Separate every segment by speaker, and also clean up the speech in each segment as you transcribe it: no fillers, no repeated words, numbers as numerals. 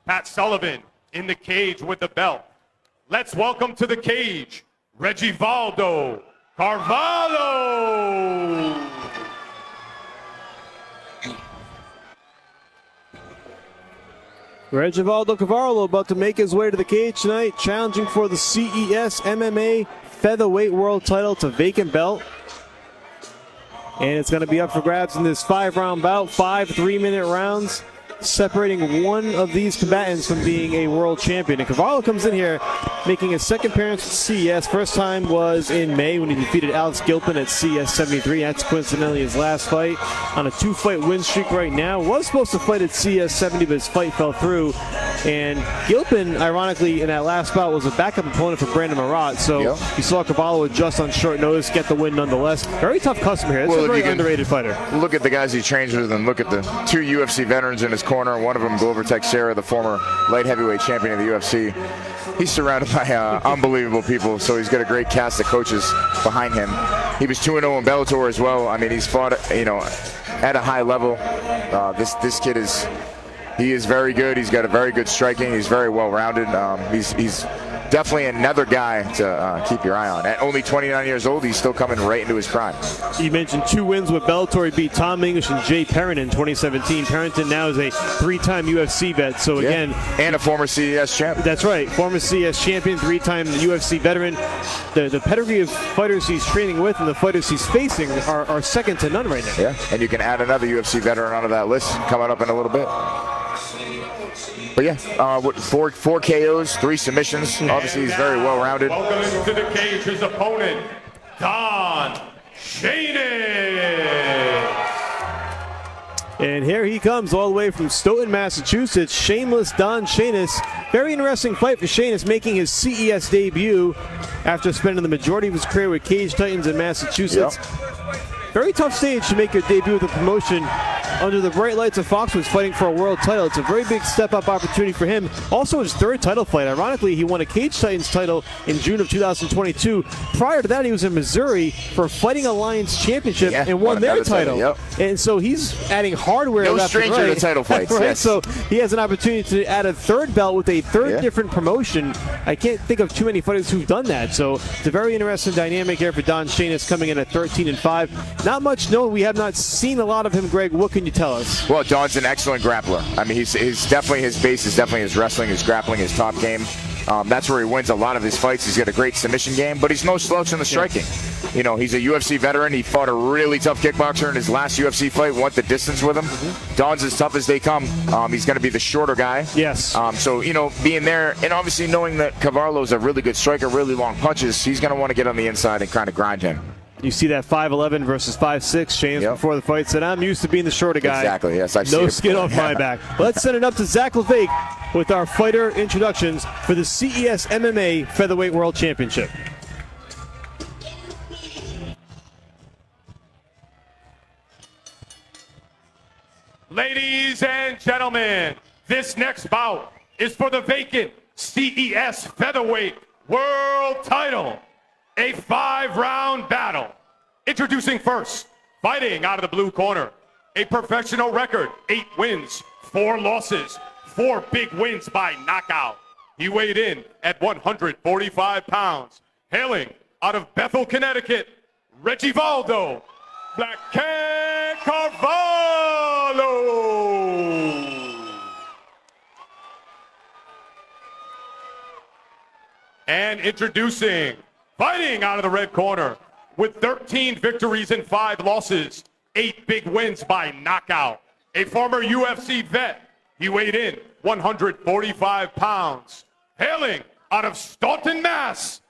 Speaker 1: Pat Sullivan in the cage with the belt. Let's welcome to the cage, Regivaldo Carvalho.
Speaker 2: Regivaldo Carvalho about to make his way to the cage tonight, challenging for the CES MMA Featherweight World title. It's a vacant belt. And it's going to be up for grabs in this 5-round bout, 5 3-minute rounds, separating one of these combatants from being a world champion. And Carvalho comes in here making his second appearance at CES. First time was in May when he defeated Alex Gilpin at CES 73. That's coincidentally his last fight. On a 2-fight win streak right now. Was supposed to fight at CES 70, but his fight fell through. And Gilpin, ironically, in that last bout was a backup opponent for Brandon Marat. So you saw Carvalho adjust on short notice, get the win nonetheless. Very tough customer here. It's a very underrated fighter.
Speaker 3: Look at the guys he trains with and look at the 2 UFC veterans in his corner. One of them, Glover Teixeira, the former light heavyweight champion of the UFC. He's surrounded by unbelievable people, so he's got a great cast of coaches behind him. He was 2-0 in Bellator as well. I mean, he's fought, at a high level. This kid is very good. He's got a very good striking. He's very well-rounded. He's definitely another guy to keep your eye on. At only 29 years old, he's still coming right into his prime.
Speaker 2: You mentioned 2 wins with Bellator. He beat Tom English and Jay Perrin in 2017. Perrington now is a 3-time UFC vet. So again,
Speaker 3: and a former CES champion.
Speaker 2: That's right, former CES champion, 3-time UFC veteran. The pedigree of fighters he's training with and the fighters he's facing are second to none right now.
Speaker 3: Yeah, and you can add another UFC veteran onto that list coming up in a little bit. But yeah, 4 KOs, 3 submissions. Obviously, he's very well-rounded.
Speaker 1: Welcoming to the cage his opponent, Shainis.
Speaker 2: And here he comes all the way from Stoughton, Massachusetts, shameless Don Shainis. Very interesting fight for Shainis, making his CES debut after spending the majority of his career with Cage Titans in Massachusetts. Very tough stage to make your debut with a promotion under the bright lights of Foxwoods, fighting for a world title. It's a very big step-up opportunity for him. Also his 3rd title fight. Ironically, he won a Cage Titans title in June of 2022. Prior to that, he was in Missouri for Fighting Alliance Championship and won their title. And so he's adding hardware.
Speaker 3: No stranger to title fights.
Speaker 2: Right? So he has an opportunity to add a 3rd belt with a 3rd different promotion. I can't think of too many fighters who've done that. So it's a very interesting dynamic here for Don Shainis, coming in at 13-5. Not much known. We have not seen a lot of him, Greg. What can you tell us?
Speaker 3: Well, Don's an excellent grappler. I mean, he's definitely, his base is definitely his wrestling, his grappling, his top game. That's where he wins a lot of his fights. He's got a great submission game, but he's no slouch in the striking. You know, he's a UFC veteran. He fought a really tough kickboxer in his last UFC fight, went the distance with him. Don's as tough as they come. He's going to be the shorter guy.
Speaker 2: Yes.
Speaker 3: So, being there, and obviously knowing that Carvalho's a really good striker, really long punches, he's going to want to get on the inside and kind of grind him.
Speaker 2: You see that 5'11" versus 5'6". Shainis before the fight said, I'm used to being the shorter guy.
Speaker 3: Exactly, yes. I've seen
Speaker 2: no
Speaker 3: it
Speaker 2: skin off my back. Let's send it up to Zach LeVake with our fighter introductions for the CES MMA Featherweight World Championship.
Speaker 1: Ladies and gentlemen, this next bout is for the vacant CES Featherweight World title. A 5-round battle. Introducing first, fighting out of the blue corner, a professional record, 8 wins, 4 losses, 4 big wins by knockout. He weighed in at 145 pounds, hailing out of Bethel, Connecticut, Regivaldo Black Cat Carvalho. And introducing, fighting out of the red corner with 13 victories and 5 losses, 8 big wins by knockout. A former UFC vet, he weighed in 145 pounds. Hailing out of Staunton, Mass,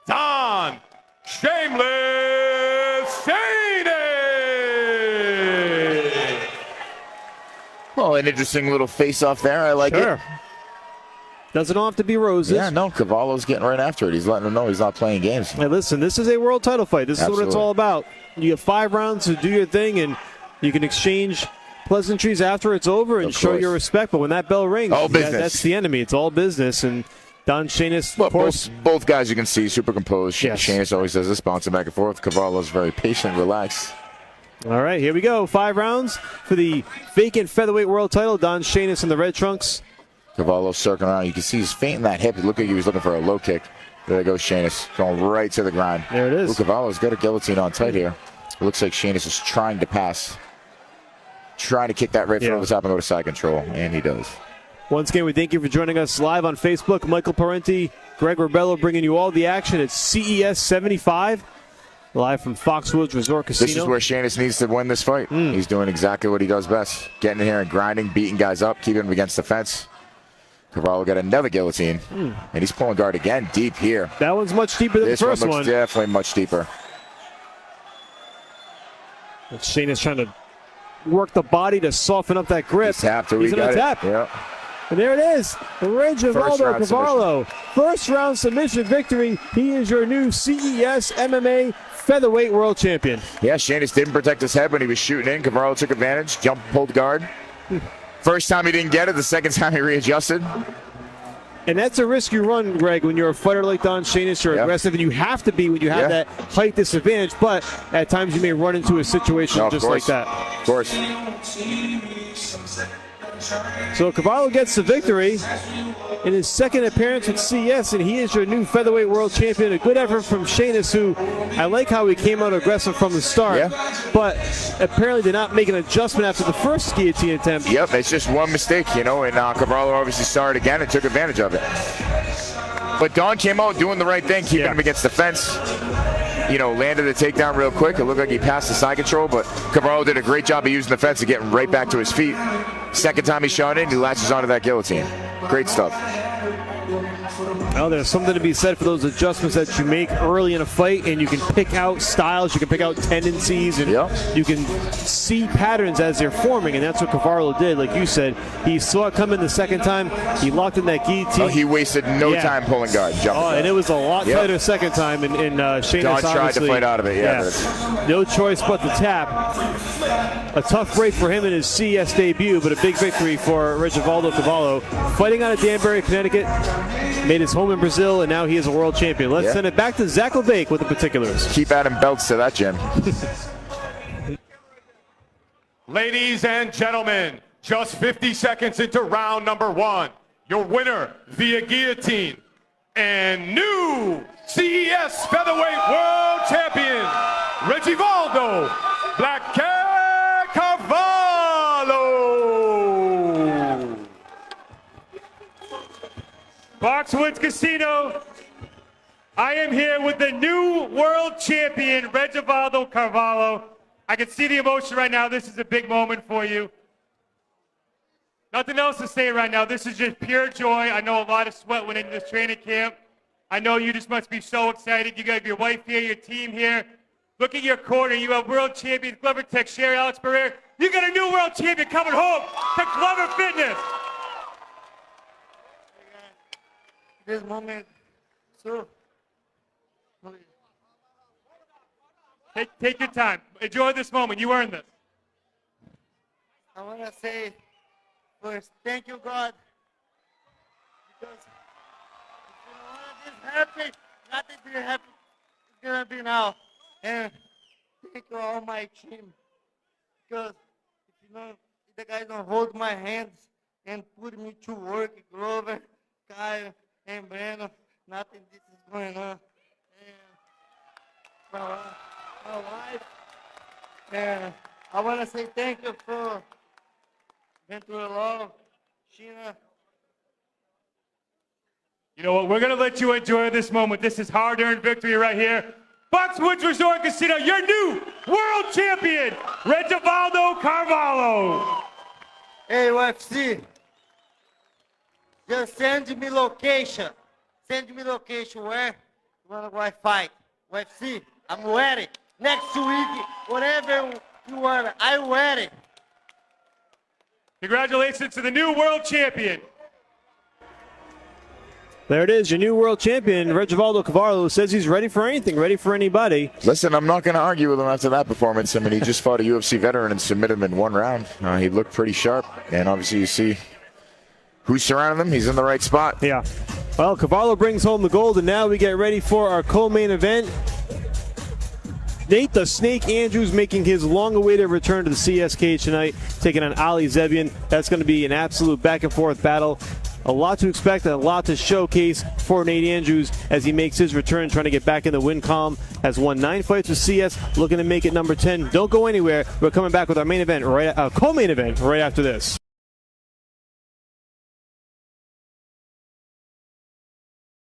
Speaker 1: Don Shameless Shainis.
Speaker 3: Well, an interesting little face-off there. I like it.
Speaker 2: Doesn't all have to be roses.
Speaker 3: Yeah, no, Carvalho's getting right after it. He's letting them know he's not playing games.
Speaker 2: Hey, listen, this is a world title fight. This is what it's all about. You have 5 rounds to do your thing, and you can exchange pleasantries after it's over and show your respect. But when that bell rings, that's the enemy. It's all business. And Don Shainis, of course.
Speaker 3: Both guys you can see super composed. Yes. Shainis always does this, bouncing back and forth. Carvalho's very patient, relaxed.
Speaker 2: All right, here we go. 5 rounds for the vacant featherweight world title. Don Shainis in the red trunks.
Speaker 3: Carvalho circling around. You can see he's fainting that hip. It looked like he was looking for a low kick. There goes Shainis, going right to the ground.
Speaker 2: There it is.
Speaker 3: Carvalho's got a guillotine on tight here. It looks like Shainis is trying to pass. Trying to kick that right foot over the top and go to side control, and he does.
Speaker 2: Once again, we thank you for joining us live on Facebook. Michael Parenti, Greg Rebello bringing you all the action at CES 75. Live from Foxwoods Resort Casino.
Speaker 3: This is where Shainis needs to win this fight. He's doing exactly what he does best. Getting in here and grinding, beating guys up, keeping them against the fence. Carvalho got another guillotine, and he's pulling guard again deep here.
Speaker 2: That one's much deeper than the first
Speaker 3: one.
Speaker 2: one.
Speaker 3: Looks definitely much deeper.
Speaker 2: Shainis trying to work the body to soften up that grip.
Speaker 3: He's tapped. He's
Speaker 2: going to tap.
Speaker 3: Yep.
Speaker 2: And there it is. Regivaldo Carvalho. First round submission victory. He is your new CES MMA featherweight world champion.
Speaker 3: Yeah, Shainis didn't protect his head when he was shooting in. Carvalho took advantage, jumped, pulled guard. First time he didn't get it, the second time he readjusted.
Speaker 2: And that's a risk you run, Greg, when you're a fighter like Don Shainis. You're aggressive, and you have to be when you have that height disadvantage. But at times you may run into a situation just like that.
Speaker 3: Of course.
Speaker 2: So Carvalho gets the victory in his second appearance with CS, and he is your new featherweight world champion. A good effort from Shainis, who I like how he came out aggressive from the start, but apparently did not make an adjustment after the first guillotine attempt.
Speaker 3: Yep, it's just one mistake, you know, and Carvalho obviously saw it again and took advantage of it. But Don came out doing the right thing, keeping him against the fence. You know, landed the takedown real quick. It looked like he passed the side control, but Carvalho did a great job of using the fence and getting right back to his feet. Second time he shot in, he latches onto that guillotine. Great stuff.
Speaker 2: Well, there's something to be said for those adjustments that you make early in a fight, and you can pick out styles, you can pick out tendencies, and you can see patterns as they're forming, and that's what Carvalho did. Like you said, he saw it coming the second time. He locked in that guillotine.
Speaker 3: Oh, he wasted no time pulling guard, jumping.
Speaker 2: And it was a lot tighter second time, and Shainis
Speaker 3: Don tried to fight out of it,
Speaker 2: no choice but to tap. A tough break for him in his CS debut, but a big victory for Regivaldo Carvalho. Fighting out of Danbury, Connecticut, made his home in Brazil, and now he is a world champion. Let's send it back to Zach LeBake with the particulars.
Speaker 3: Keep adding belts to that, Jim.
Speaker 1: Ladies and gentlemen, just 50 seconds into round number one, your winner via guillotine and new CES featherweight world champion, Regivaldo Black Cat Carvalho.
Speaker 4: Foxwoods Casino, I am here with the new world champion, Regivaldo Carvalho. I can see the emotion right now. This is a big moment for you. Nothing else to say right now. This is just pure joy. I know a lot of sweat went into this training camp. I know you just must be so excited. You got your wife here, your team here. Look at your corner. You have world champion Glover Tech, Sherry Alex Barrera. You got a new world champion coming home to Glover Fitness.
Speaker 5: This moment, so
Speaker 4: Take your time. Enjoy this moment. You earned this.
Speaker 5: I want to say first, thank you, God, because if you know this happened, nothing didn't happen. It's gonna be now, and thank you all my team, because if you know the guys don't hold my hands and put me to work, Glover, Kyle, and Breno, nothing this is going on. And my wife, and I want to say thank you for Ventura Love, Sheena.
Speaker 4: You know what? We're going to let you enjoy this moment. This is hard-earned victory right here. Foxwoods Resort Casino, your new world champion, Regivaldo Carvalho.
Speaker 5: Hey, UFC, just send me location. Send me location where you want to go fight. UFC, I'm ready. Next week, whatever you want, I'm ready.
Speaker 4: Congratulations to the new world champion.
Speaker 2: There it is, your new world champion, Regivaldo Carvalho, says he's ready for anything, ready for anybody.
Speaker 3: Listen, I'm not going to argue with him after that performance. I mean, he just fought a UFC veteran and submitted him in one round. He looked pretty sharp, and obviously you see who's surrounding him. He's in the right spot.
Speaker 2: Yeah. Well, Carvalho brings home the gold, and now we get ready for our co-main event. Nate the Snake Andrews making his long-awaited return to the CS cage tonight, taking on Ali Zebian. That's going to be an absolute back-and-forth battle. A lot to expect and a lot to showcase for Nate Andrews as he makes his return, trying to get back in the win column. Has won 9 fights with CS, looking to make it number 10. Don't go anywhere. We're coming back with our main event, co-main event, right after this.